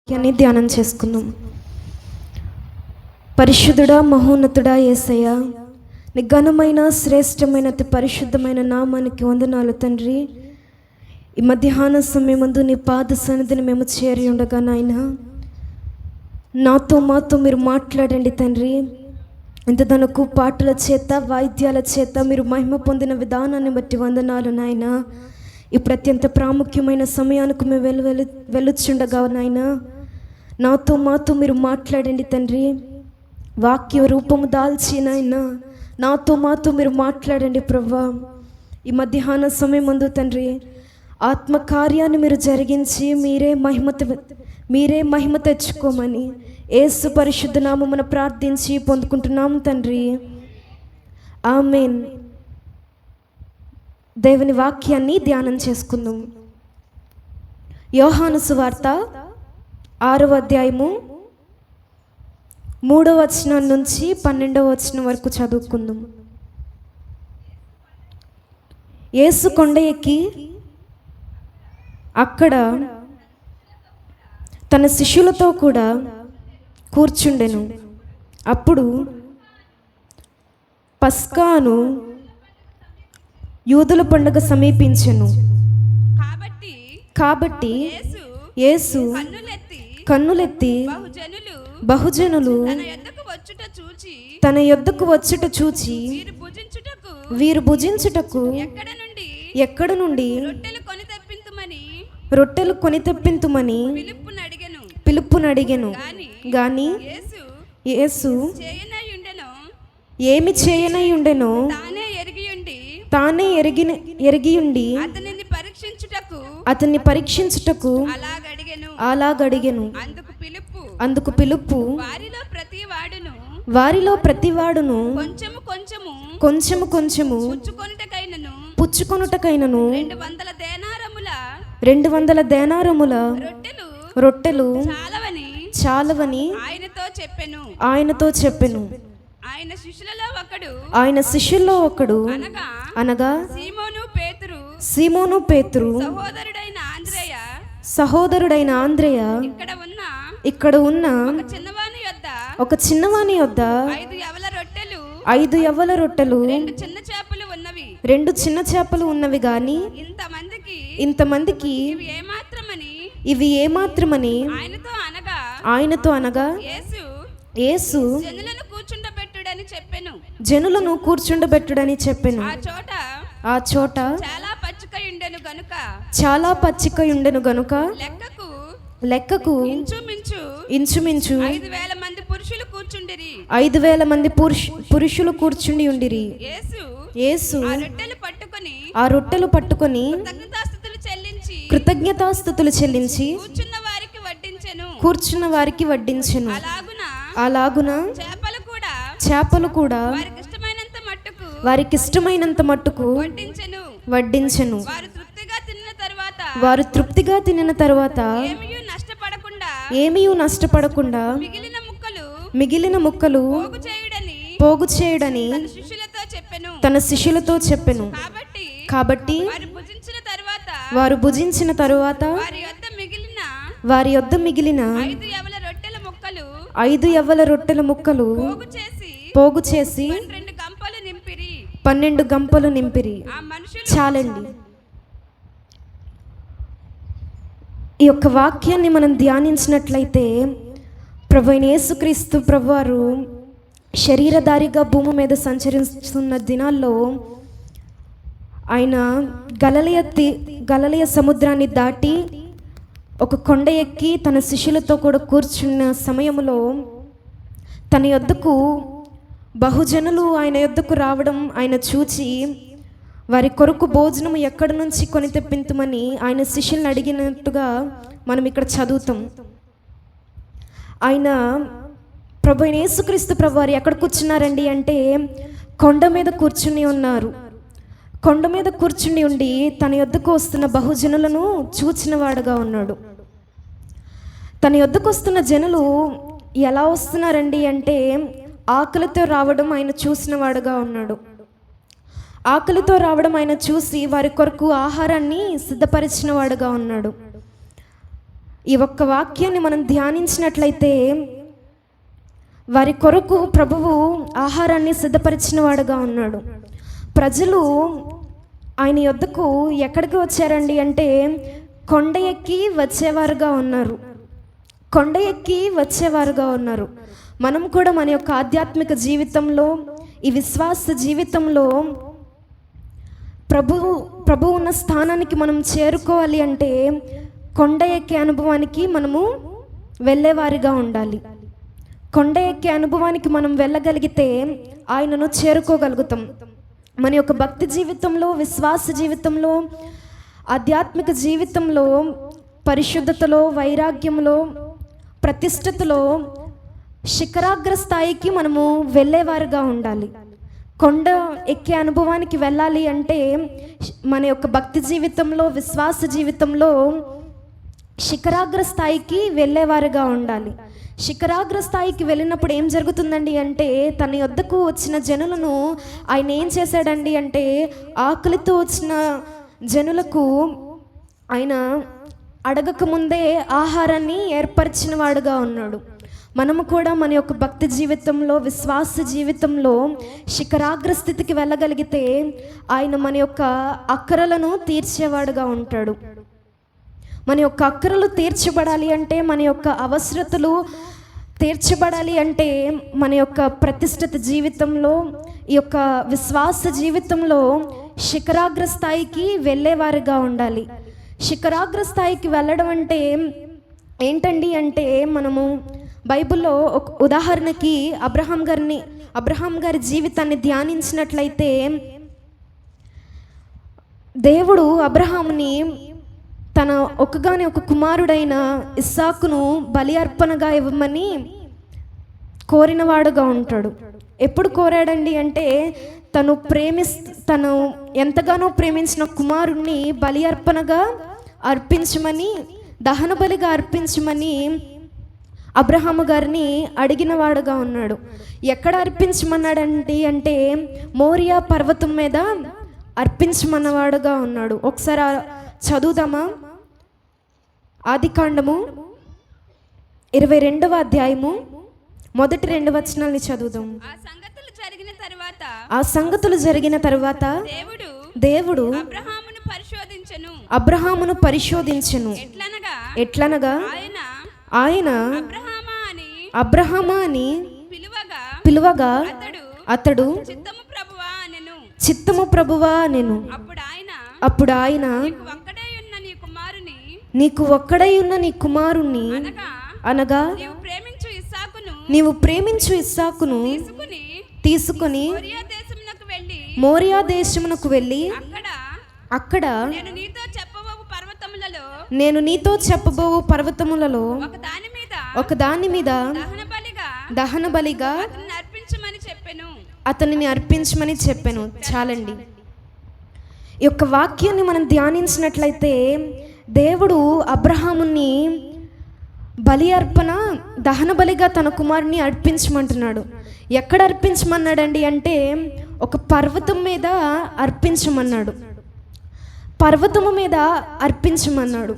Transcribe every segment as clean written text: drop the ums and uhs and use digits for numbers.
వాక్యాన్ని ధ్యానం చేసుకుందాం. పరిశుద్ధుడా, మహోన్నతుడా యేసయ్య, నీ ఘనమైన శ్రేష్టమైన అతి పరిశుద్ధమైన నామానికి వందనాలు తండ్రి. ఈ మధ్యాహ్న సమయమందు నీ పాద సన్నిధిని మేము చేరి ఉండగా నాయన, మాతో మీరు మాట్లాడండి తండ్రి. ఇంతదనకు పాటల చేత వాయిద్యాల చేత మీరు మహిమ పొందిన విధానాన్ని బట్టి వందనాలు నాయన. ఇప్పుడు అత్యంత ప్రాముఖ్యమైన సమయానికి మేము వెళ్ళుచుండగా నాయన, మాతో మీరు మాట్లాడండి తండ్రి. వాక్య రూపము దాల్చి నాయన మాతో మీరు మాట్లాడండి ప్రభువా. ఈ మధ్యాహ్న సమయం ముందు తండ్రి, ఆత్మకార్యాన్ని మీరు జరిగించి మీరే మహిమ తెచ్చుకోమని యేసు పరిశుద్ధ నామమున ప్రార్థించి పొందుకుంటున్నాము తండ్రి, ఆమేన్. దేవుని వాక్యాన్ని ధ్యానం చేసుకుందాం. యోహాను సువార్త 6వ అధ్యాయము 3వ వచనం నుంచి 12వ వచనం వరకు చదువుకుందాం. యేసు కొండ ఎక్కి అక్కడ తన శిష్యులతో కూడా కూర్చుండెను. అప్పుడు పస్కాను యూదుల పండుగ సమీపించెను. కాబట్టి యేసు కన్నులెత్తి బహుజనులు తన యొద్దకు వచ్చుట చూచి వీరు భుజించుటకు ఎక్కడ నుండి రొట్టెలు కొని తెప్పింతుమని పిలుపునడిగెను. గాని యేసు ఏమి చేయనై ఉండెనో తానే ఎరిగియుండి అతన్ని పరీక్షించుటకు అలాగడిగెను. అందుకు పిలుపు వారిలో ప్రతివాడును కొంచెము పుచ్చుకొనుటకైనను 200 దేనారముల రొట్టెలు చాలవని ఆయనతో చెప్పెను. ఆయన శిష్యుల్లో ఒకడు అనగా సీమోను పేతురు సహోదరుడైన ఆంద్రేయ ఇక్కడ ఉన్న ఒక చిన్నవాని యొద్ద 5 యవ్వల రొట్టెలు 2 చిన్న చేపలు ఉన్నవి గాని ఇంతమందికి ఇవి ఏమాత్రమని ఆయనతో అనగా యేసు జనులను కూర్చుండబెట్టుడని చెప్పెను. ఆ చోట చాలా పచ్చిక ఉండెను గనుక లెక్కకు ఇంచుమించు 5,000 మంది పురుషులు కూర్చుండి ఉండిరి. యేసు ఆ రొట్టెలు పట్టుకొని కృతజ్ఞతాస్తుతులు చెల్లించి కూర్చున్న వారికి వడ్డించెను. అలాగున చేపలు కూడా వారికి ఇష్టమైనంత మట్టుకు వడ్డించెను. వారు తృప్తిగా తినిన తర్వాత ఏమీ నష్టపడకుండా మిగిలిన ముక్కలు పోగు చేయుడని తన శిష్యులతో చెప్పెను. కాబట్టి వారు భుజించిన తరువాత వారి యొద్ద మిగిలిన 5 యవ్వల రొట్టెల ముక్కలు పోగు చేసి 12 గంపలు నింపిరి. చాలండి. ఈ యొక్క వాక్యాన్ని మనం ధ్యానించినట్లయితే, ప్రభువైన యేసుక్రీస్తు ప్రభువారు శరీరధారిగా భూమి మీద సంచరిస్తున్న దినాల్లో ఆయన గలిలయ సముద్రాన్ని దాటి ఒక కొండ ఎక్కి తన శిష్యులతో కూడా కూర్చున్న సమయంలో తన యొద్దకు బహుజనులు ఆయన యొద్దకు రావడం ఆయన చూచి వారి కొరకు భోజనం ఎక్కడి నుంచి కొని తెప్పించమని ఆయన శిష్యులను అడిగినట్టుగా మనం ఇక్కడ చదువుతాం. ఆయన ప్రభువైన యేసుక్రీస్తు ప్రభువారు ఎక్కడ కూర్చున్నారండి అంటే కొండ మీద కూర్చుని ఉన్నారు. కొండ మీద కూర్చుని ఉండి తన యొద్దకు వస్తున్న బహుజనులను చూచిన వాడుగా ఉన్నాడు. తన యొద్దకు వస్తున్న జనులు ఎలా వస్తున్నారండి అంటే ఆకలితో రావడం ఆయన చూసిన వాడుగా ఉన్నాడు. ఆకలితో రావడం ఆయన చూసి వారి కొరకు ఆహారాన్ని సిద్ధపరిచిన వాడుగా ఉన్నాడు. ఈ ఒక్క వాక్యాన్ని మనం ధ్యానించినట్లయితే వారి కొరకు ప్రభువు ఆహారాన్ని సిద్ధపరిచిన వాడుగా ఉన్నాడు. ప్రజలు ఆయన యొద్దకు ఎక్కడికి వచ్చారండి అంటే కొండ ఎక్కి వచ్చేవారుగా ఉన్నారు. కొండ ఎక్కి వచ్చేవారుగా ఉన్నారు. మనం కూడా మన యొక్క ఆధ్యాత్మిక జీవితంలో, ఈ విశ్వాస జీవితంలో ప్రభువు ఉన్న స్థానానికి మనం చేరుకోవాలి అంటే కొండ ఎక్కే అనుభవానికి మనము వెళ్ళేవారిగా ఉండాలి. కొండ ఎక్కే అనుభవానికి మనం వెళ్ళగలిగితే ఆయనను చేరుకోగలుగుతాం. మన యొక్క భక్తి జీవితంలో, విశ్వాస జీవితంలో, ఆధ్యాత్మిక జీవితంలో, పరిశుద్ధతలో, వైరాగ్యంలో, ప్రతిష్టతలో శిఖరాగ్ర స్థాయికి మనము వెళ్ళేవారుగా ఉండాలి. కొండ ఎక్కే అనుభవానికి వెళ్ళాలి అంటే మన యొక్క భక్తి జీవితంలో, విశ్వాస జీవితంలో శిఖరాగ్ర స్థాయికి వెళ్ళేవారుగా ఉండాలి. శిఖరాగ్ర స్థాయికి వెళ్ళినప్పుడు ఏం జరుగుతుందండి అంటే తన యొద్దకు వచ్చిన జనులను ఆయన ఏం చేశాడండి అంటే ఆకలితో వచ్చిన జనులకు ఆయన అడగక ముందే ఆహారాన్ని ఏర్పరిచిన వాడుగా ఉన్నాడు. మనము కూడా మన యొక్క భక్తి జీవితంలో, విశ్వాస జీవితంలో శిఖరాగ్ర స్థితికి వెళ్ళగలిగితే ఆయన మన యొక్క అక్కరలను తీర్చేవాడుగా ఉంటాడు. మన యొక్క అక్కరలు తీర్చబడాలి అంటే, మన యొక్క అవసరతలు తీర్చబడాలి అంటే మన యొక్క ప్రతిష్ఠిత జీవితంలో, ఈ యొక్క విశ్వాస జీవితంలో శిఖరాగ్ర స్థాయికి వెళ్ళేవారుగా ఉండాలి. శిఖరాగ్ర స్థాయికి వెళ్ళడం అంటే ఏంటండి అంటే మనము బైబిల్లో ఒక ఉదాహరణకి అబ్రహాం గారి జీవితాన్ని ధ్యానించినట్లయితే దేవుడు అబ్రహాముని తన ఒక్కగాని ఒక కుమారుడైన ఇస్సాకును బలి అర్పణగా ఇవ్వమని కోరినవాడుగా ఉంటాడు. ఎప్పుడు కోరాడండి అంటే తను ఎంతగానో ప్రేమించిన కుమారుణ్ణి బలి అర్పణగా అర్పించమని, దహన బలిగా అర్పించమని అబ్రహాము గారిని అడిగిన వాడుగా ఉన్నాడు. ఎక్కడ అర్పించమన్నాడండి అంటే మోరియా పర్వతం మీద అర్పించమన్నవాడుగా ఉన్నాడు. ఒకసారి చదువుదామా? ఆదికాండము 22వ అధ్యాయము మొదటి 2 వచనాలని చదువుదాం. ఆ సంగతులు జరిగిన తరువాత దేవుడు అబ్రహామును పరిశోధించెను. ఎట్లనగా ఆయన అబ్రహామా అని పిలువగా అతడు చిత్తము ప్రభువా అనెను. అప్పుడు ఆయన నీకు ఒక్కడై ఉన్న నీ కుమారుణ్ణి అనగా నీవు ప్రేమించు ఇస్సాకును తీసుకొని మోరియా దేశమునకు వెళ్ళి అక్కడ నేను నీతో చెప్పబోవు పర్వతములలో ఒక దాని మీద దహన బలిగా అతనిని అర్పించమని చెప్పాను. చాలండి. ఈ యొక్క వాక్యాన్ని మనం ధ్యానించినట్లయితే దేవుడు అబ్రహాముని బలి అర్పణ, దహన బలిగా తన కుమారుని అర్పించమంటున్నాడు. ఎక్కడ అర్పించమన్నాడండి అంటే ఒక పర్వతం మీద అర్పించమన్నాడు. పర్వతము మీద అర్పించమన్నాడు.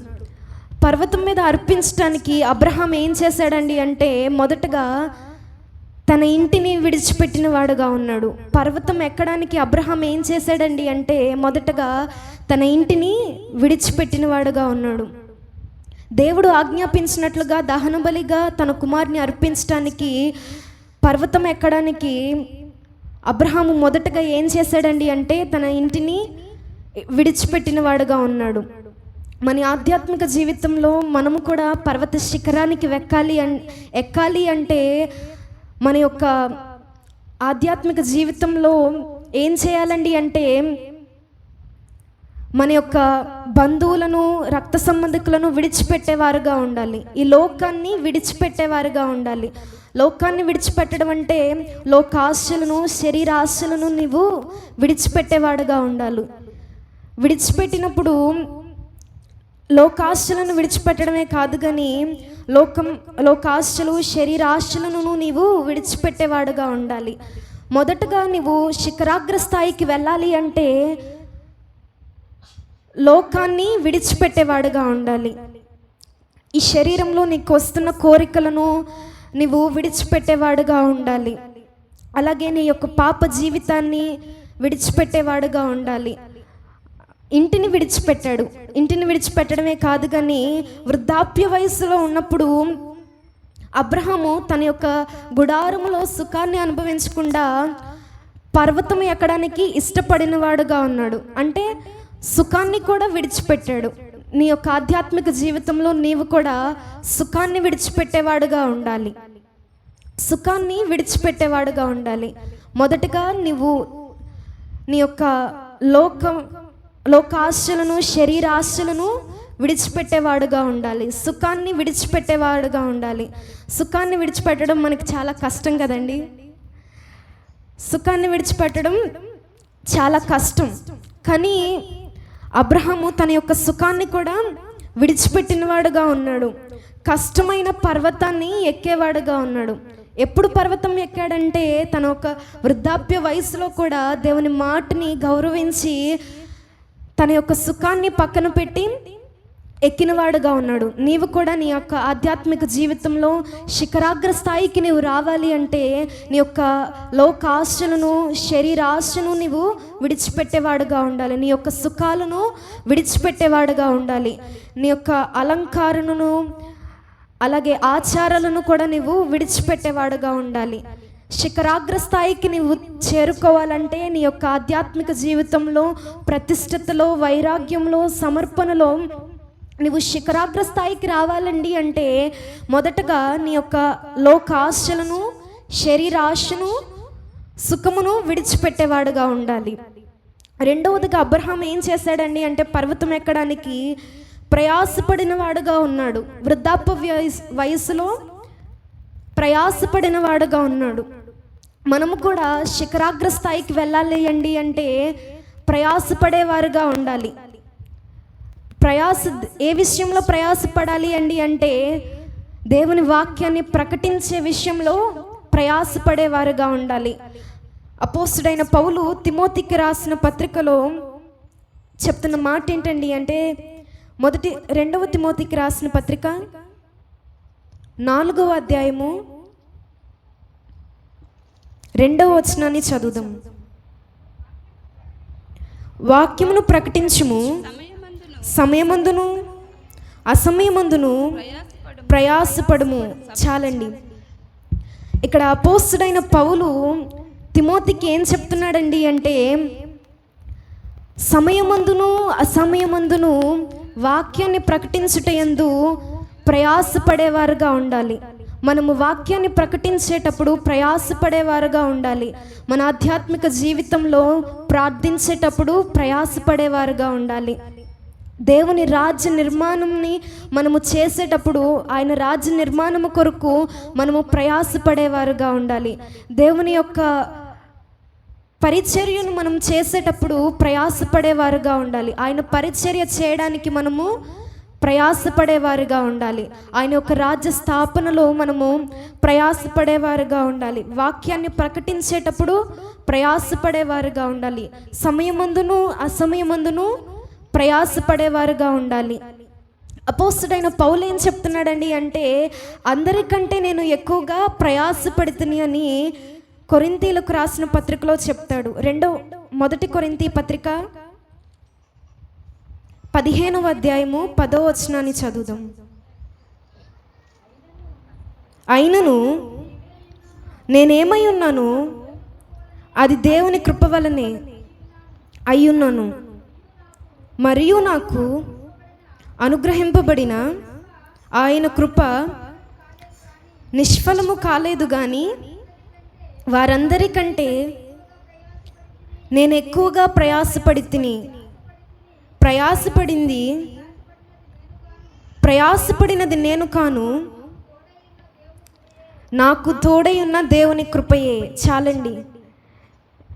పర్వతం మీద అర్పించడానికి అబ్రహాం ఏం చేశాడండి అంటే మొదటగా తన ఇంటిని విడిచిపెట్టిన వాడుగా ఉన్నాడు. పర్వతం ఎక్కడానికి అబ్రహాం ఏం చేశాడండి అంటే మొదటగా తన ఇంటిని విడిచిపెట్టిన వాడుగా ఉన్నాడు. దేవుడు ఆజ్ఞాపించినట్లుగా దహన బలిగా తన కుమారుని అర్పించడానికి పర్వతం ఎక్కడానికి అబ్రహాము మొదటగా ఏం చేశాడండి అంటే తన ఇంటిని విడిచిపెట్టిన వాడుగా ఉన్నాడు. మన ఆధ్యాత్మిక జీవితంలో మనము కూడా పర్వత శిఖరానికి ఎక్కాలి అంటే మన యొక్క ఆధ్యాత్మిక జీవితంలో ఏం చేయాలండి అంటే మన యొక్క బంధువులను, రక్త సంబంధికులను విడిచిపెట్టేవారుగా ఉండాలి. ఈ లోకాన్ని విడిచిపెట్టేవారుగా ఉండాలి. లోకాన్ని విడిచిపెట్టడం అంటే లోకాశలను, శరీరాశలను నీవు విడిచిపెట్టేవాడుగా ఉండాలి. విడిచిపెట్టినప్పుడు లోకాశలను విడిచిపెట్టడమే కాదు కానీ లోకాశలు, శరీరాశలను నీవు విడిచిపెట్టేవాడుగా ఉండాలి. మొదటగా నీవు శిఖరాగ్ర స్థాయికి వెళ్ళాలి అంటే లోకాన్ని విడిచిపెట్టేవాడుగా ఉండాలి. ఈ శరీరంలో నీకు వస్తున్న కోరికలను నీవు విడిచిపెట్టేవాడుగా ఉండాలి. అలాగే నీ యొక్క పాప జీవితాన్ని విడిచిపెట్టేవాడుగా ఉండాలి. ఇంటిని విడిచిపెట్టాడు. ఇంటిని విడిచిపెట్టడమే కాదు కానీ వృద్ధాప్య వయసులో ఉన్నప్పుడు అబ్రహాము తన యొక్క గుడారములో సుఖాన్ని అనుభవించకుండా పర్వతం ఎక్కడానికి ఇష్టపడిన వాడుగా ఉన్నాడు. అంటే సుఖాన్ని కూడా విడిచిపెట్టాడు. నీ యొక్క ఆధ్యాత్మిక జీవితంలో నీవు కూడా సుఖాన్ని విడిచిపెట్టేవాడుగా ఉండాలి. సుఖాన్ని విడిచిపెట్టేవాడుగా ఉండాలి. మొదటగా నీవు నీ యొక్క లోకాశలను శరీరాశలను విడిచిపెట్టేవాడుగా ఉండాలి. సుఖాన్ని విడిచిపెట్టేవాడుగా ఉండాలి. సుఖాన్ని విడిచిపెట్టడం మనకి చాలా కష్టం కదండి. సుఖాన్ని విడిచిపెట్టడం చాలా కష్టం. కానీ అబ్రహాము తన యొక్క సుఖాన్ని కూడా విడిచిపెట్టినవాడుగా ఉన్నాడు. కష్టమైన పర్వతాన్ని ఎక్కేవాడుగా ఉన్నాడు. ఎప్పుడు పర్వతం ఎక్కాడంటే తన ఒక వృద్ధాప్య వయసులో కూడా దేవుని మాటని గౌరవించి తన యొక్క సుఖాన్ని పక్కన పెట్టి ఎక్కినవాడుగా ఉన్నాడు. నీవు కూడా నీ యొక్క ఆధ్యాత్మిక జీవితంలో శిఖరాగ్ర స్థాయికి నీవు రావాలి అంటే నీ యొక్క లోకాశలను శరీరాశను నీవు విడిచిపెట్టేవాడుగా ఉండాలి. నీ యొక్క సుఖాలను విడిచిపెట్టేవాడుగా ఉండాలి. నీ యొక్క అలంకారణను అలాగే ఆచారాలను కూడా నీవు విడిచిపెట్టేవాడుగా ఉండాలి. శిఖరాగ్ర స్థాయికి నీవు చేరుకోవాలంటే నీ యొక్క ఆధ్యాత్మిక జీవితంలో ప్రతిష్టతలో వైరాగ్యంలో సమర్పణలో నువ్వు శిఖరాగ్ర స్థాయికి రావాలండి అంటే మొదటగా నీ యొక్క లోకాశలను శరీరాశను సుఖమును విడిచిపెట్టేవాడుగా ఉండాలి. రెండవదిగా అబ్రహాం ఏం చేశాడండి అంటే పర్వతం ఎక్కడానికి ప్రయాసపడిన వాడుగా ఉన్నాడు. వృద్ధాప్య వయసులో ప్రయాసపడిన వాడుగా ఉన్నాడు. మనము కూడా శిఖరాగ్ర స్థాయికి వెళ్ళాలి అండి అంటే ప్రయాసపడేవారుగా ఉండాలి. ఏ విషయంలో ప్రయాసపడాలి అండి అంటే దేవుని వాక్యాన్ని ప్రకటించే విషయంలో ప్రయాసపడేవారుగా ఉండాలి. అపోస్తుడైన పౌలు తిమోతికి రాసిన పత్రికలో చెప్తున్న మాట ఏంటండి అంటే 2వ తిమోతికి రాసిన పత్రిక 4వ అధ్యాయము 2వ వచనాన్ని చదువుదాం. వాక్యమును ప్రకటించుము, సమయమందును అసమయమందును ప్రయాసపడుము. చాలండి. ఇక్కడ అపోస్తుడైన పౌలు తిమోతికి ఏం చెప్తున్నాడండి అంటే సమయమందును అసమయమందును వాక్యాన్ని ప్రకటించుటయందు ప్రయాసపడేవారుగా ఉండాలి. మనము వాక్యాన్ని ప్రకటించేటప్పుడు ప్రయాసపడేవారుగా ఉండాలి. మన ఆధ్యాత్మిక జీవితంలో ప్రార్థించేటప్పుడు ప్రయాసపడేవారుగా ఉండాలి. దేవుని రాజ్య నిర్మాణంని మనము చేసేటప్పుడు ఆయన రాజ్య నిర్మాణము కొరకు మనము ప్రయాసపడేవారుగా ఉండాలి. దేవుని యొక్క పరిచర్యను మనం చేసేటప్పుడు ప్రయాసపడేవారుగా ఉండాలి. ఆయన పరిచర్య చేయడానికి మనము ప్రయాసపడేవారుగా ఉండాలి. ఆయన యొక్క రాజ్య స్థాపనలో మనము ప్రయాసపడేవారుగా ఉండాలి. వాక్యాన్ని ప్రకటించేటప్పుడు ప్రయాసపడేవారుగా ఉండాలి. సమయమందును అసమయమందును ప్రయాసపడేవారుగా ఉండాలి. అపోస్తుడైన పౌలు ఏం చెప్తున్నాడండి అంటే అందరికంటే నేను ఎక్కువగా ప్రయాసపడుతుని అని కొరింథీలకు రాసిన పత్రికలో చెప్తాడు. 1 కొరింథీ పత్రిక 15వ అధ్యాయము 10వ వచనాన్ని చదువుదాం. అయినను నేనేమై ఉన్నాను అది దేవుని కృప వలనే అయ్యున్నాను, మరియు నాకు అనుగ్రహింపబడిన ఆయన కృప నిష్ఫలము కాలేదు. కానీ వారందరికంటే నేను ఎక్కువగా ప్రయాసపడినది నేను కాను, నాకు తోడై ఉన్న దేవుని కృపయే. చాలండి.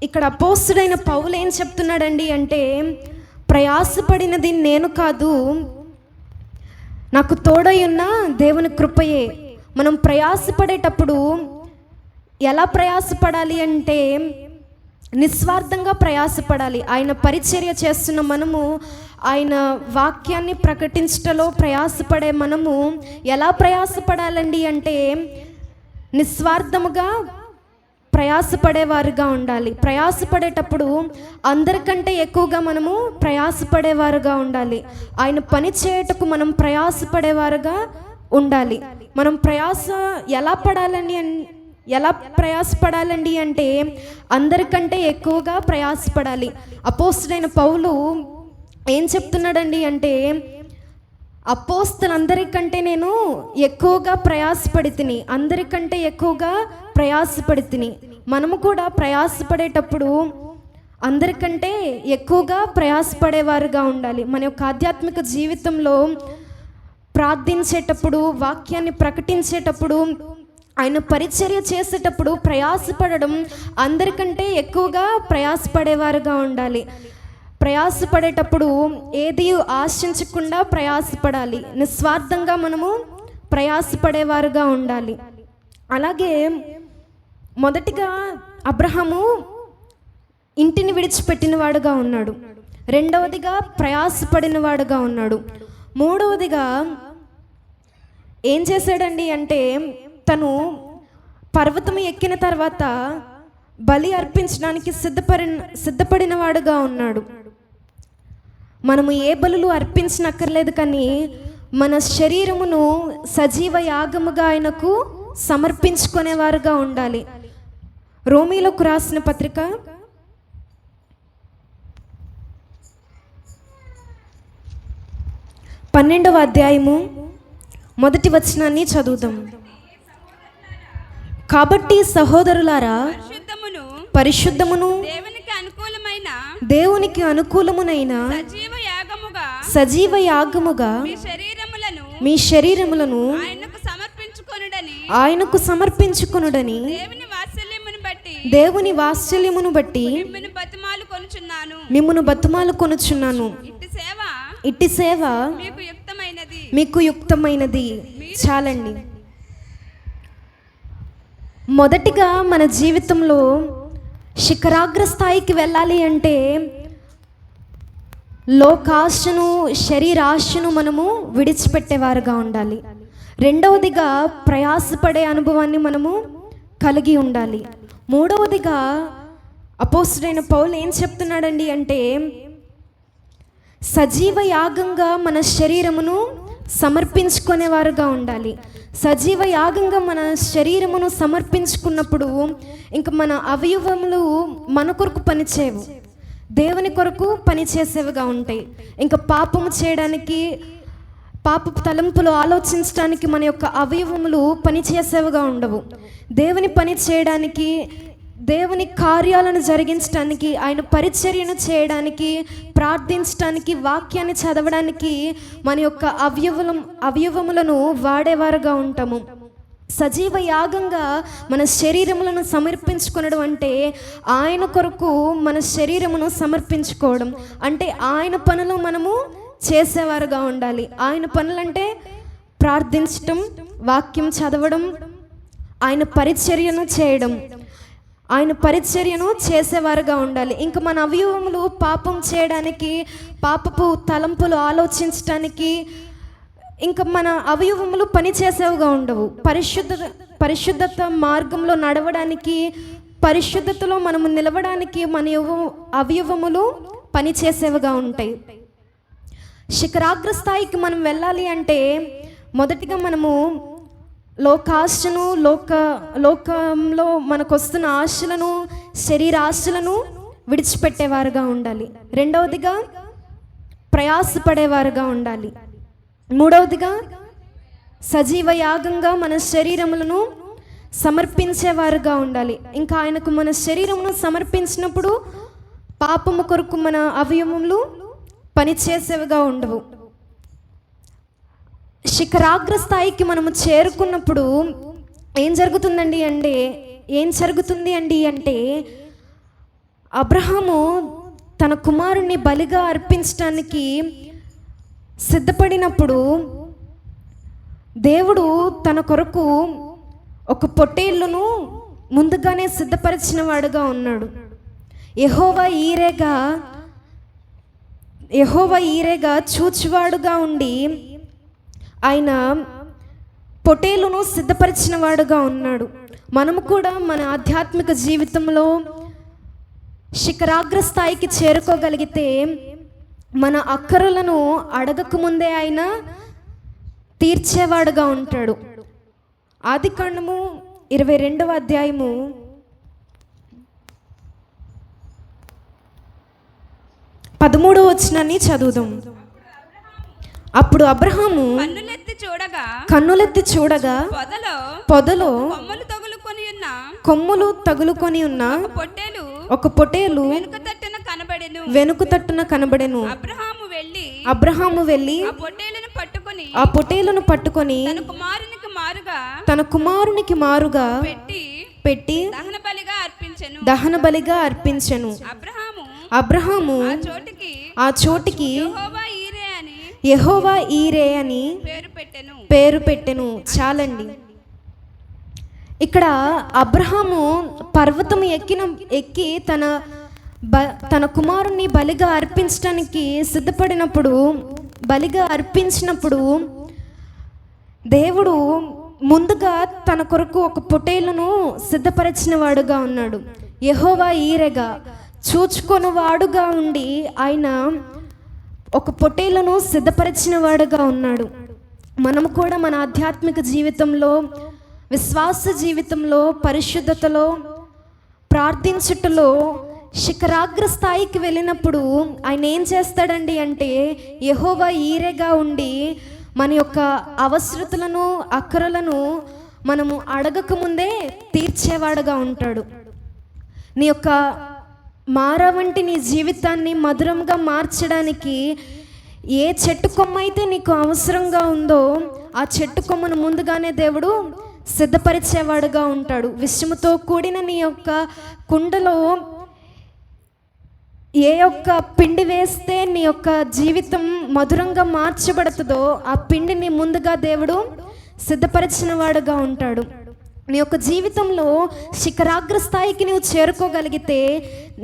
ఇక్కడ అపోస్తుడైన పౌలు ఏం చెప్తున్నాడండి అంటే ప్రయాసపడినది నేను కాదు, నాకు తోడై ఉన్న దేవుని కృపయే. మనం ప్రయాసపడేటప్పుడు ఎలా ప్రయాసపడాలి అంటే నిస్వార్థంగా ప్రయాసపడాలి. ఆయన పరిచర్య చేస్తున్న మనము, ఆయన వాక్యాన్ని ప్రకటించటంలో ప్రయాసపడే మనము ఎలా ప్రయాసపడాలండి అంటే నిస్వార్థముగా ప్రయాసపడేవారుగా ఉండాలి. ప్రయాసపడేటప్పుడు అందరికంటే ఎక్కువగా మనము ప్రయాసపడేవారుగా ఉండాలి. ఆయన పని చేయుటకు మనం ప్రయాసపడేవారుగా ఉండాలి. మనం ఎలా ప్రయాసపడాలండి అంటే అందరికంటే ఎక్కువగా ప్రయాసపడాలి. అపోస్తలుడైన పౌలు ఏం చెప్తున్నాడండి అంటే, అపోస్తలందరికంటే నేను ఎక్కువగా ప్రయాసపడి తిని, అందరికంటే ఎక్కువగా ప్రయాసపడి తిని. మనము కూడా ప్రయాసపడేటప్పుడు అందరికంటే ఎక్కువగా ప్రయాసపడేవారుగా ఉండాలి. మన యొక్క ఆధ్యాత్మిక జీవితంలో ప్రార్థించేటప్పుడు, వాక్యాన్ని ప్రకటించేటప్పుడు, ఆయన పరిచర్య చేసేటప్పుడు ప్రయాసపడడం అందరికంటే ఎక్కువగా ప్రయాసపడేవారుగా ఉండాలి. ప్రయాసపడేటప్పుడు ఏది ఆశించకుండా ప్రయాసపడాలి. నిస్వార్థంగా మనము ప్రయాసపడేవారుగా ఉండాలి. అలాగే మొదటిగా అబ్రహాము ఇంటిని విడిచిపెట్టిన వాడుగా ఉన్నాడు. రెండవదిగా ప్రయాసపడిన వాడుగా ఉన్నాడు. మూడవదిగా ఏం చేశాడండి అంటే, తను పర్వతం ఎక్కిన తర్వాత బలి అర్పించడానికి సిద్ధపడిన వాడుగా ఉన్నాడు. మనము ఏ బలులు అర్పించనక్కర్లేదు, కానీ మన శరీరమును సజీవ యాగముగా ఆయనకు సమర్పించుకునేవారుగా ఉండాలి. రోమీలకు రాసిన పత్రిక 12వ అధ్యాయము 1వ వచనాన్ని చదువుదాం. కాబట్టి సహోదరులారా, పరిశుద్ధమును దేవునికి అనుకూలమునైన సజీవ యాగముగా మీ శరీరములను ఆయనకు సమర్పించుకొనుడని దేవుని వాత్సల్యమును బట్టి మిమ్మును బతుమాలు కొనుచున్నాను. ఇట్టి సేవ మీకు యుక్తమైనది. చాలండి. మొదటిగా మన జీవితంలో శిఖరాగ్ర స్థాయికి వెళ్ళాలి అంటే లోకాశను, శరీరాశను మనము విడిచిపెట్టేవారుగా ఉండాలి. రెండవదిగా ప్రయాసపడే అనుభవాన్ని మనము కలిగి ఉండాలి. మూడవదిగా అపోస్తలుడైన పౌలు ఏం చెప్తున్నాడండి అంటే, సజీవ యాగంగా మన శరీరమును సమర్పించుకునేవారుగా ఉండాలి. సజీవ యాగంగా మన శరీరమును సమర్పించుకున్నప్పుడు ఇంక మన అవయవములు మన కొరకు పనిచేయవు, దేవుని కొరకు పనిచేసేవిగా ఉంటాయి. ఇంకా పాపము చేయడానికి, పాపపు తలంపులు ఆలోచించడానికి మన యొక్క అవయవములు పనిచేసేవిగా ఉండవు. దేవుని పని చేయడానికి, దేవుని కార్యాలను జరిగించడానికి, ఆయన పరిచర్యను చేయడానికి, ప్రార్థించడానికి, వాక్యాన్ని చదవడానికి మన యొక్క అవయవములను వాడేవారుగా ఉంటాము. సజీవ యాగంగా మన శరీరములను సమర్పించుకోవడం అంటే ఆయన కొరకు మన శరీరమును సమర్పించుకోవడం అంటే ఆయన పనులు మనము చేసేవారుగా ఉండాలి. ఆయన పనులంటే ప్రార్థించటం, వాక్యం చదవడం, ఆయన పరిచర్యను చేయడం, ఆయన పరిచర్యను చేసేవారుగా ఉండాలి. ఇంకా మన అవయవములు పాపం చేయడానికి, పాపపు తలంపులు ఆలోచించడానికి, ఇంకా మన అవయవములు పనిచేసేవిగా ఉండవు. పరిశుద్ధత మార్గంలో నడవడానికి, పరిశుద్ధతలో మనము నిలవడానికి మన అవయవములు పనిచేసేవిగా ఉంటాయి. శిఖరాగ్ర స్థాయికి మనం వెళ్ళాలి అంటే మొదటిగా మనము లోకాశను, లోకంలో మనకు వస్తున్న ఆశలను, శరీరాశలను విడిచిపెట్టేవారుగా ఉండాలి. రెండవదిగా ప్రయాసపడేవారుగా ఉండాలి. మూడవదిగా సజీవ యాగంగా మన శరీరములను సమర్పించేవారుగా ఉండాలి. ఇంకా ఆయనకు మన శరీరమును సమర్పించినప్పుడు పాపము కొరకు మన అవయవములు పనిచేసేవిగా ఉండవు. శిఖరాగ్ర స్థాయికి మనము చేరుకున్నప్పుడు ఏం జరుగుతుంది అంటే అబ్రహాము తన కుమారుణ్ణి బలిగా అర్పించడానికి సిద్ధపడినప్పుడు దేవుడు తన కొరకు ఒక పొట్టేళ్లను ముందుగానే సిద్ధపరిచిన వాడుగా ఉన్నాడు. యెహోవా ఈరేగా చూచువాడుగా ఉండి ఆయన పొటేలును సిద్ధపరిచిన వాడుగా ఉన్నాడు. మనము కూడా మన ఆధ్యాత్మిక జీవితంలో శిఖరాగ్ర స్థాయికి చేరుకోగలిగితే మన అక్కరలను అడగకముందే ఆయన తీర్చేవాడుగా ఉంటాడు. ఆదికాండము 22వ అధ్యాయము 13వ వచనాన్ని చదువుదాం. అప్పుడు అబ్రహాము కన్నులెత్తి చూడగా పొదలో కొమ్ములు తగులుకొని ఉన్న ఒక పొట్టేలు వెనుక తట్టున కనబడెను. అబ్రహాము వెళ్ళి ఆ పొట్టేలును పట్టుకొని తన కుమారునికి మారుగా పెట్టి దహన బలిగా అర్పించెను. అబ్రహాము ఆ చోటికి యెహోవా ఈరే అని పేరు పెట్టెను. చాలండి. ఇక్కడ అబ్రహాము పర్వతం ఎక్కి తన కుమారుని బలిగా అర్పించడానికి బలిగా అర్పించినప్పుడు దేవుడు ముందుగా తన కొరకు ఒక పొటేలును సిద్ధపరిచిన వాడుగా ఉన్నాడు. యెహోవా ఈరెగా చూచుకొని వాడుగా ఉండి ఆయన ఒక పొటేలును సిద్ధపరిచిన వాడుగా ఉన్నాడు. మనము కూడా మన ఆధ్యాత్మిక జీవితంలో, విశ్వాస జీవితంలో, పరిశుద్ధతలో, ప్రార్థించుటలో శిఖరాగ్ర స్థాయికి వెళ్ళినప్పుడు ఆయన ఏం చేస్తాడండి అంటే యెహోవా ఈరెగా ఉండి మన యొక్క అవసరతలను, అక్కరలను మనము అడగకముందే తీర్చేవాడుగా ఉంటాడు. నీ యొక్క వంటి నీ జీవితాన్ని మధురంగా మార్చడానికి ఏ చెట్టు కొమ్మ అయితే నీకు అవసరంగా ఉందో ఆ చెట్టు కొమ్మను ముందుగానే దేవుడు సిద్ధపరిచేవాడుగా ఉంటాడు. విషముతో కూడిన నీ యొక్క కుండలో ఏ యొక్క పిండి వేస్తే నీ యొక్క జీవితం మధురంగా మార్చబడుతుందో ఆ పిండిని ముందుగా దేవుడు సిద్ధపరిచిన వాడుగా ఉంటాడు. నీ యొక్క జీవితంలో శిఖరాగ్ర స్థాయికి నువ్వు చేరుకోగలిగితే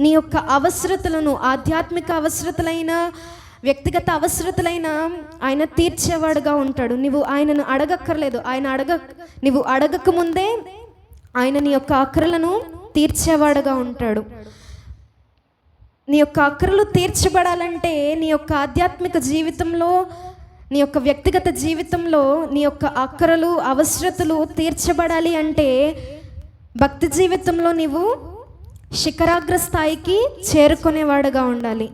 నీ యొక్క అవసరతలను, ఆధ్యాత్మిక అవసరతలైన, వ్యక్తిగత అవసరతలైన ఆయన తీర్చేవాడుగా ఉంటాడు. నువ్వు ఆయనను అడగక్కర్లేదు. నువ్వు అడగక ముందే ఆయన నీ యొక్క అక్కరలను తీర్చేవాడుగా ఉంటాడు. నీ యొక్క అక్కరలు తీర్చబడాలంటే నీ యొక్క ఆధ్యాత్మిక జీవితంలో, నీ యొక్క వ్యక్తిగత జీవితంలో నీ యొక్క అక్కరలు, అవసరతలు తీర్చబడాలి అంటే భక్తి జీవితంలో నీవు శిఖరాగ్ర స్థాయికి చేరుకునేవాడుగా ఉండాలి.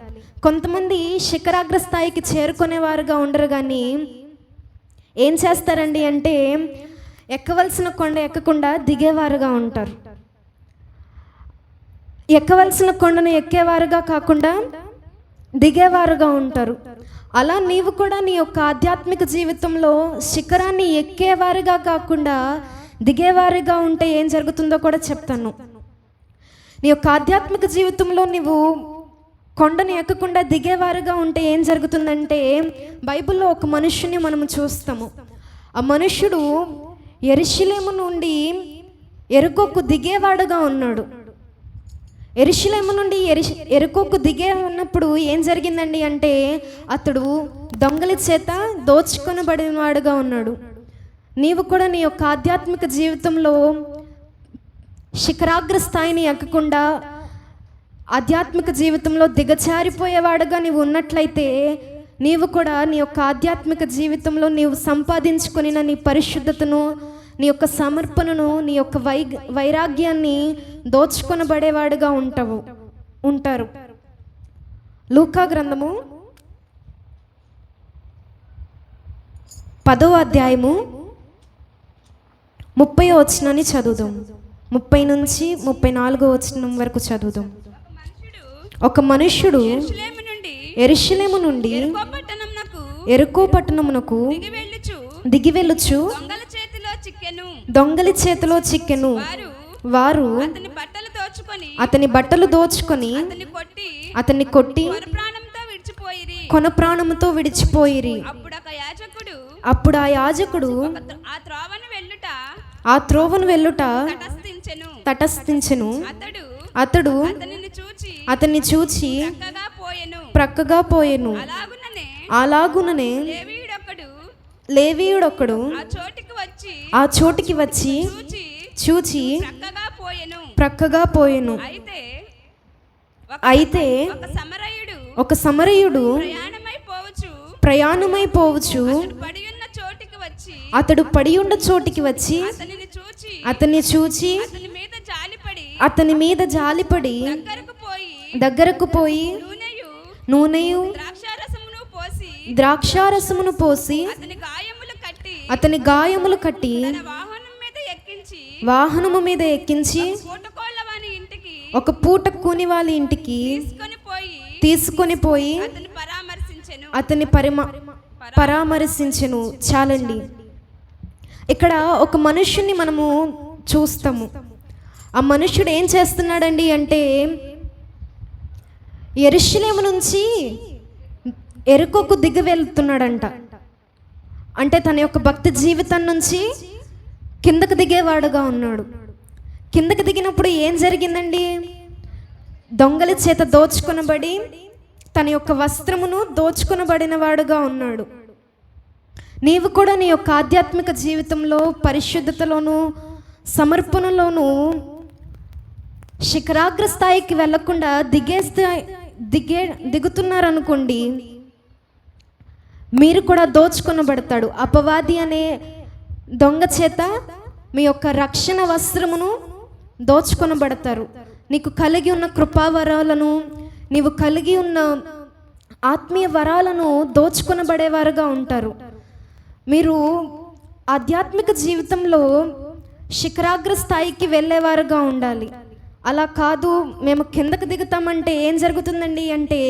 కొంతమంది శిఖరాగ్ర స్థాయికి చేరుకునేవారుగా ఉండరు, కానీ ఏం చేస్తారండి అంటే ఎక్కవలసిన కొండ ఎక్కకుండా దిగేవారుగా ఉంటారు. ఎక్కవలసిన కొండను ఎక్కేవారుగా కాకుండా దిగేవారుగా ఉంటారు. అలా నీవు కూడా నీ యొక్క ఆధ్యాత్మిక జీవితంలో శిఖరాన్ని ఎక్కేవారుగా కాకుండా దిగేవారుగా ఉంటే ఏం జరుగుతుందో కూడా చెప్తాను. నీ యొక్క ఆధ్యాత్మిక జీవితంలో నువ్వు కొండను ఎక్కకుండా దిగేవారుగా ఉంటే ఏం జరుగుతుందంటే బైబిల్లో ఒక మనుష్యుని మనము చూస్తాము. ఆ మనుష్యుడు యెరూషలేము నుండి యెరికోకు దిగేవాడుగా ఉన్నాడు. యెరూషలేము నుండి యెరికోకు దిగే ఉన్నప్పుడు ఏం జరిగిందండి అంటే అతడు దొంగల చేత దోచుకొనబడిన వాడుగా ఉన్నాడు. నీవు కూడా నీ యొక్క ఆధ్యాత్మిక జీవితంలో శిఖరాగ్ర స్థాయిని ఎక్కకుండా ఆధ్యాత్మిక జీవితంలో దిగజారిపోయేవాడుగా నీవు ఉన్నట్లయితే నీవు కూడా నీ యొక్క ఆధ్యాత్మిక జీవితంలో నీవు సంపాదించుకుని నీ పరిశుద్ధతను, నీ యొక్క సమర్పణను, నీ యొక్క వైరాగ్యాన్ని దోచుకొనబడేవాడుగా ఉంటారు. లూకా గ్రంథము 10వ అధ్యాయము 30వ వచనాన్ని చదువుదాం. 30 నుంచి 34వ వచనం వరకు చదువుదాం. ఒక మనుష్యుడు యెరూషలేము నుండి యెరికో పట్టణమునకు దిగి వెళ్ళుచు దొంగలి చేతిలో చిక్కెను. వారు అతని బట్టలు దోచుకొని అతన్ని కొట్టి కొన ప్రాణముతో విడిచిపోయిరి. అప్పుడు ఆ యాజకుడు ఆ త్రోవను వెళ్ళుట తటస్థించెను. అతడు అతన్ని చూచి ప్రక్కగా పోయెను. అలాగుననే లేవీయుడొకడు ఆ చోటికి వచ్చి చూచి ప్రక్కగా పోయెను. అయితే ఒక సమరయుడు ప్రయాణమై పోవచ్చు అతడు పడి ఉన్న చోటికి వచ్చి అతన్ని చూచి అతని మీద జాలిపడి దగ్గరకు పోయి నూనెయు ద్రాక్షారసమును పోసి అతని గాయములు కట్టి వాహనము మీద ఎక్కించి ఒక పూట కూని వాళ్ళ ఇంటికి తీసుకొని పోయి అతన్ని పరామర్శించెను. చాలండి. ఇక్కడ ఒక మనుష్యుని మనము చూస్తాము. ఆ మనుష్యుడు ఏం చేస్తున్నాడండి అంటే యెరూషలేము నుంచి ఎరుకోకు దిగి వెళ్తున్నాడంట. అంటే తన యొక్క భక్తి జీవితం నుంచి కిందకు దిగేవాడుగా ఉన్నాడు. కిందకు దిగినప్పుడు ఏం జరిగిందండి? దొంగల చేత దోచుకొనబడి తన యొక్క వస్త్రమును దోచుకొనబడిన వాడుగా ఉన్నాడు. నీవు కూడా నీ యొక్క ఆధ్యాత్మిక జీవితంలో పరిశుద్ధతలోను సమర్పణలోను శిఖరాగ్ర స్థాయికి వెళ్లకుండా దిగుతున్నారనుకోండి, మీరు కూడా దోచుకొనబడతాడు. అపవాది అనే దొంగ చేత మీ యొక్క రక్షణ వస్త్రమును దోచుకొనబడతారు. నీకు కలిగి ఉన్న కృపావరాలను, నీవు కలిగి ఉన్న ఆత్మీయ వరాలను దోచుకొనబడేవారుగా ఉంటారు. మీరు ఆధ్యాత్మిక జీవితంలో శిఖరాగ్ర స్థాయికి వెళ్ళేవారుగా ఉండాలి. అలా కాదు మేము కిందకు దిగుతామంటే ఏం జరుగుతుందండి అంటే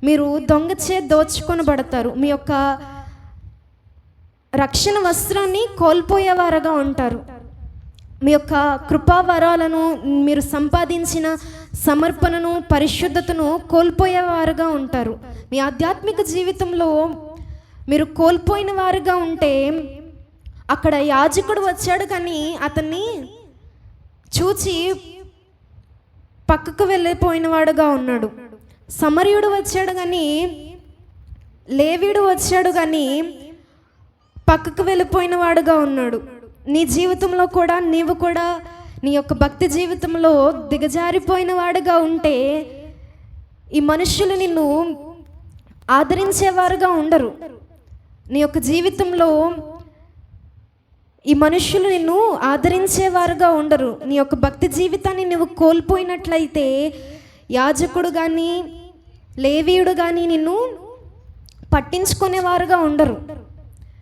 మీరు దొంగచే దోచుకొనబడతారు. మీ యొక్క రక్షణ వస్త్రాన్ని కోల్పోయేవారుగా ఉంటారు. మీ యొక్క కృపావరాలను, మీరు సంపాదించిన సమర్పణను, పరిశుద్ధతను కోల్పోయేవారుగా ఉంటారు. మీ ఆధ్యాత్మిక జీవితంలో మీరు కోల్పోయిన వారుగా ఉంటే అక్కడ యాజకుడు వచ్చాడు కానీ అతన్ని చూచి పక్కకు వెళ్ళిపోయిన వాడుగా ఉన్నాడు. సమరయుడు వచ్చాడు కానీ, లేవీయుడు వచ్చాడు కానీ పక్కకు వెళ్ళిపోయిన వాడుగా ఉన్నాడు. నీ జీవితంలో కూడా నీవు కూడా నీ యొక్క భక్తి జీవితంలో దిగజారిపోయిన వాడుగా ఉంటే ఈ మనుషులు నిన్ను ఆదరించేవారుగా ఉండరు. నీ యొక్క జీవితంలో ఈ మనుషులు నిన్ను ఆదరించేవారుగా ఉండరు. నీ యొక్క భక్తి జీవితాన్ని నువ్వు కోల్పోయినట్లయితే యాజకుడు కానీ లేవీయుడు కానీ నిన్ను పట్టించుకునేవారుగా ఉండరు.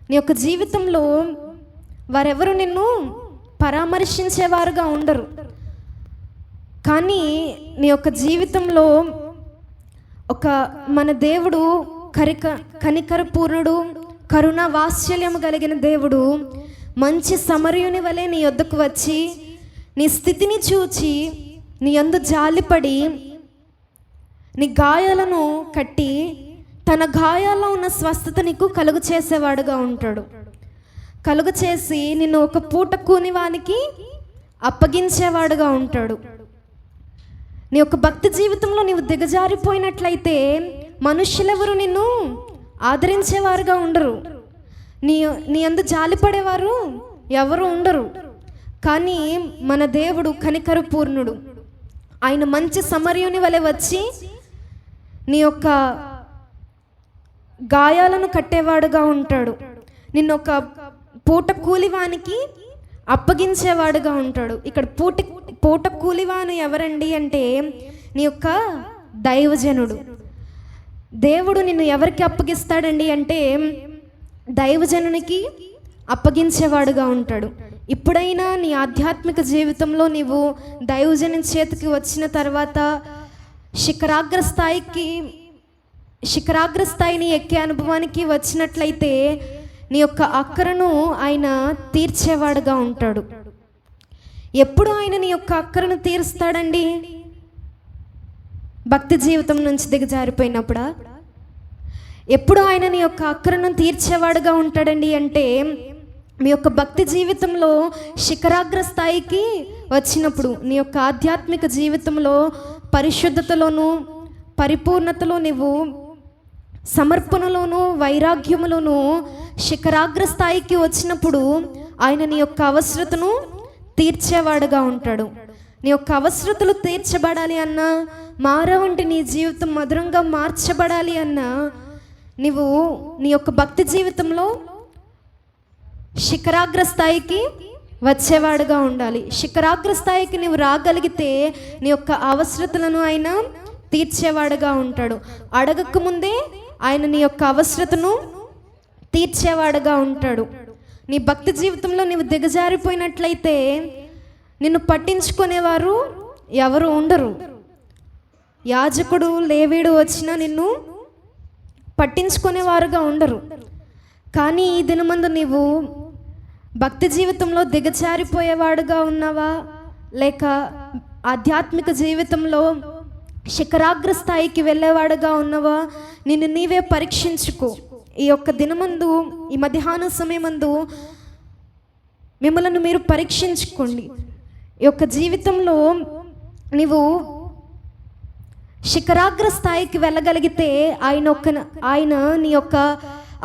నీ యొక్క జీవితంలో వారెవరు నిన్ను పరామర్శించేవారుగా ఉండరు. కానీ నీ యొక్క జీవితంలో ఒక మన దేవుడు కనికరపూర్ణుడు, కరుణ వాత్సల్యము కలిగిన దేవుడు మంచి సమరయుని వలె నీ యొద్దకు వచ్చి నీ స్థితిని చూచి నీ యందు జాలిపడి నీ గాయాలను కట్టి తన గాయాల్లో ఉన్న స్వస్థత నీకు కలుగు చేసేవాడుగా ఉంటాడు. కలుగు చేసి నిన్ను ఒక పూట కూనివానికి అప్పగించేవాడుగా ఉంటాడు. నీ యొక్క భక్తి జీవితంలో నీవు దిగజారిపోయినట్లయితే మనుష్యులెవరు నిన్ను ఆదరించేవారుగా ఉండరు. నీ అందు జాలిపడేవారు ఎవరు ఉండరు. కానీ మన దేవుడు కనికరపూర్ణుడు. ఆయన మంచి సమరయుని వలె వచ్చి నీ యొక్క గాయాలను కట్టేవాడుగా ఉంటాడు. నిన్ను ఒక పూట కూలివానికి అప్పగించేవాడుగా ఉంటాడు. ఇక్కడ పూట కూలివాను ఎవరండి అంటే నీ యొక్క దైవజనుడు. దేవుడు నిన్ను ఎవరికి అప్పగిస్తాడండి అంటే దైవజనునికి అప్పగించేవాడుగా ఉంటాడు. ఇప్పుడైనా నీ ఆధ్యాత్మిక జీవితంలో నీవు దైవజను చేతికి వచ్చిన తర్వాత శిఖరాగ్ర స్థాయిని ఎక్కే అనుభవానికి వచ్చినట్లయితే నీ యొక్క అక్కరను ఆయన తీర్చేవాడుగా ఉంటాడు. ఎప్పుడు ఆయన నీ యొక్క అక్కరను తీరుస్తాడండి? భక్తి జీవితం నుంచి దిగజారిపోయినప్పుడా? ఎప్పుడు ఆయన నీ యొక్క అక్కరను తీర్చేవాడుగా ఉంటాడండి అంటే మీ యొక్క భక్తి జీవితంలో శిఖరాగ్ర స్థాయికి వచ్చినప్పుడు, నీ యొక్క ఆధ్యాత్మిక జీవితంలో పరిశుద్ధతలోను, పరిపూర్ణతలో నీవు సమర్పణలోను, వైరాగ్యములోను శిఖరాగ్ర స్థాయికి వచ్చినప్పుడు ఆయన నీ యొక్క అవసరతను తీర్చేవాడుగా ఉంటాడు. నీ యొక్క అవసరతలు తీర్చబడాలి అన్నా, మారవంటి నీ జీవితం మధురంగా మార్చబడాలి అన్నా, నీవు నీ యొక్క భక్తి జీవితంలో శిఖరాగ్ర స్థాయికి వచ్చేవాడుగా ఉండాలి. శిఖరాగ్ర స్థాయికి నీవు రాగలిగితే నీ యొక్క అవసరతలను ఆయన తీర్చేవాడుగా ఉంటాడు. అడగక ముందే ఆయన నీ యొక్క అవసరతను తీర్చేవాడుగా ఉంటాడు. నీ భక్తి జీవితంలో నీవు దిగజారిపోయినట్లయితే నిన్ను పట్టించుకునేవారు ఎవరు ఉండరు. యాజకుడు, లేవీడు వచ్చినా నిన్ను పట్టించుకునేవారుగా ఉండరు. కానీ ఈ దినమందు నీవు భక్తి జీవితంలో దిగజారిపోయేవాడుగా ఉన్నావా, లేక ఆధ్యాత్మిక జీవితంలో శిఖరాగ్ర స్థాయికి వెళ్ళేవాడుగా ఉన్నావా? నిన్ను నీవే పరీక్షించుకో. ఈ యొక్క దినమందు, ఈ మధ్యాహ్న సమయమందు మిమ్మల్ని మీరు పరీక్షించుకోండి. ఈ యొక్క జీవితంలో నీవు శిఖరాగ్ర స్థాయికి వెళ్ళగలిగితే ఆయన నీ యొక్క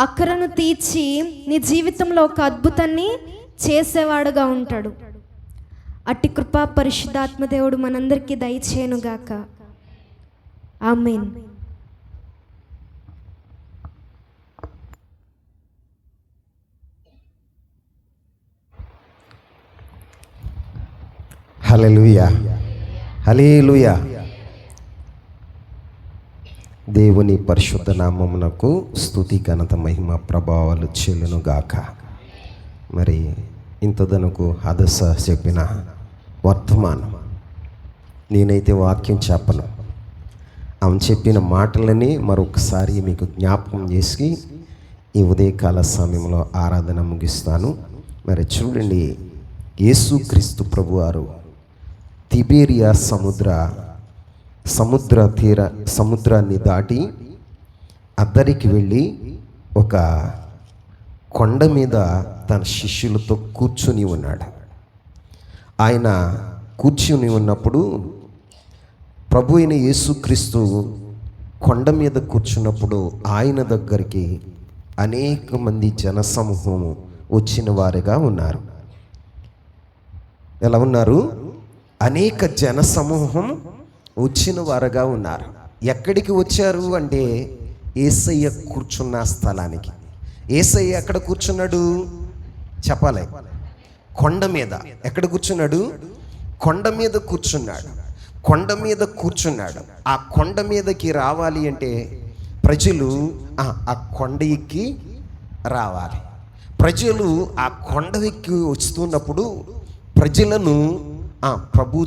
అక్కరను తీర్చి నీ జీవితంలో ఒక అద్భుతాన్ని చేసేవాడుగా ఉంటాడు. అట్టి కృపా పరిశుద్ధాత్మ దేవుడు మనందరికీ దయచేయునుగాక. ఆమేన్. హల్లెలూయా, హల్లెలూయా. దేవుని పరిశుద్ధ నామమునకు స్తుతి, ఘనత, మహిమ, ప్రభావాలు చెల్లును గాక. మరి ఇంతదనకు హదస చెప్పిన వర్తమానం నేనైతే వాక్యం చెప్పను. ఆమె చెప్పిన మాటలని మరొకసారి మీకు జ్ఞాపకం చేసి ఈ ఉదయకాల సమయంలో ఆరాధన ముగిస్తాను. మరి చూడండి, యేసుక్రీస్తు ప్రభువారు తిబేరియా సముద్రాన్ని దాటి అద్దరికి వెళ్ళి ఒక కొండ మీద తన శిష్యులతో కూర్చుని ఉన్నాడు. ఆయన కూర్చుని ఉన్నప్పుడు ప్రభు అయిన యేసుక్రీస్తు కొండ మీద కూర్చున్నప్పుడు ఆయన దగ్గరికి అనేక మంది జనసమూహం వచ్చిన వారుగా ఉన్నారు. ఎలా ఉన్నారు? అనేక జనసమూహం వచ్చిన వారుగా ఉన్నారు. ఎక్కడికి వచ్చారు అంటే యేసయ్య కూర్చున్న స్థలానికి. యేసయ్య ఎక్కడ కూర్చున్నాడు చెప్పాలి? కొండ మీద. ఎక్కడ కూర్చున్నాడు? కొండ మీద కూర్చున్నాడు. కొండ మీద కూర్చున్నాడు. ఆ కొండ మీదకి రావాలి అంటే ప్రజలు ఆ కొండ ఎక్కి రావాలి. ప్రజలు ఆ కొండ ఎక్కి వస్తున్నప్పుడు ప్రజలను ప్రభు